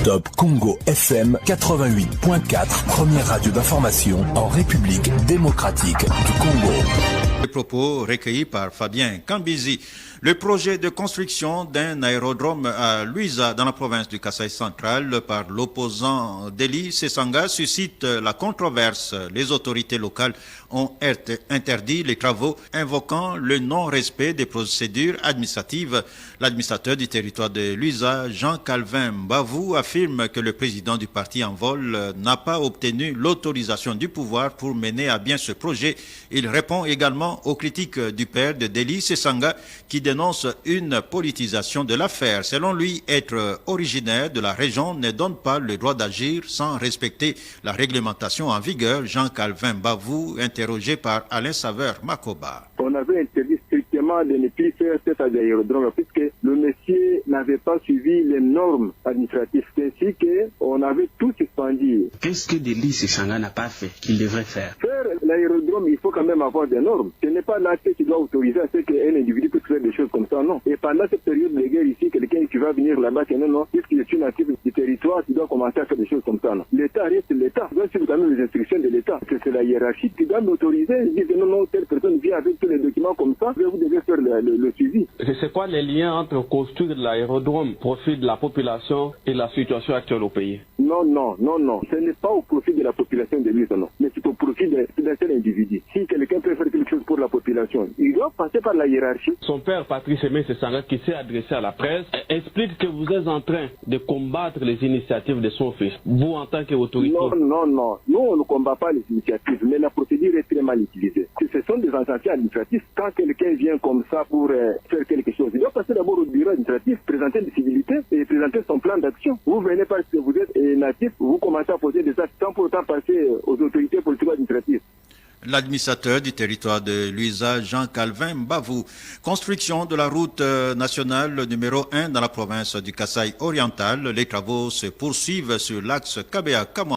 Top Congo FM 88.4, première radio d'information en République démocratique du Congo. Les propos recueillis par Fabien Kambizi. Le projet de construction d'un aérodrome à Luiza dans la province du Kasaï central par l'opposant Deli Sesanga suscite la controverse. Les autorités locales ont interdit les travaux invoquant le non-respect des procédures administratives. L'administrateur du territoire de Luiza, Jean-Calvin Mbavou, affirme que le président du parti en vol n'a pas obtenu l'autorisation du pouvoir pour mener à bien ce projet. Il répond également aux critiques du père de Deli Sesanga qui dénonce une politisation de l'affaire. Selon lui, être originaire de la région ne donne pas le droit d'agir sans respecter la réglementation en vigueur. Jean-Calvin Mbavou, interrogé par Alain Saveur Makoba. On avait interdit strictement de ne plus faire cet aérodrome puisque le monsieur n'avait pas suivi les normes administratives, ainsi qu'on avait tout suspendu. Qu'est-ce que Deli Sesanga n'a pas fait qu'il devrait faire? Faire l'aérodrome, il faut quand même avoir des normes. Ce n'est pas l'acte qui doit autoriser à ce qu'un individu puisse faire des choses comme ça, non. Et pendant cette période de guerre ici, quelqu'un qui va venir là-bas, que non, puisqu'il est une active du territoire, qui doit commencer à faire des choses comme ça, non. L'État reste l'État. Il doit suivre quand même les instructions de l'État. C'est la hiérarchie qui doit l'autoriser. Il dit non, telle personne vient avec tous les documents comme ça, vous devez faire le suivi. C'est quoi les liens entre construire de l'aérodrome, profit de la population et la situation actuelle au pays? Non. Ce n'est pas au profit de la population de l'île, non. Mais c'est au profit d'un seul individu. Si quelqu'un peut faire quelque chose pour la population, il doit passer par la hiérarchie. Son père, Patrice Aimé Sesanga, qui s'est adressé à la presse, explique que vous êtes en train de combattre les initiatives de son fils. Vous, en tant qu'autorité. Non. Nous, on ne combat pas les initiatives, mais la procédure est très mal utilisée. Ce sont des entités administratifs. Quand quelqu'un vient comme ça pour faire quelque chose, il doit passer d'abord au bureau administratif, présenter des civilités et présenter son plan d'action. Vous venez parce que vous êtes natif, vous commencez à poser des actes sans pour autant passer aux autorités politico-administratives. L'administrateur du territoire de Luiza, Jean-Calvin Mbavou. Construction de la route nationale numéro 1 dans la province du Kasaï oriental. Les travaux se poursuivent sur l'axe Kabea-Kamwa.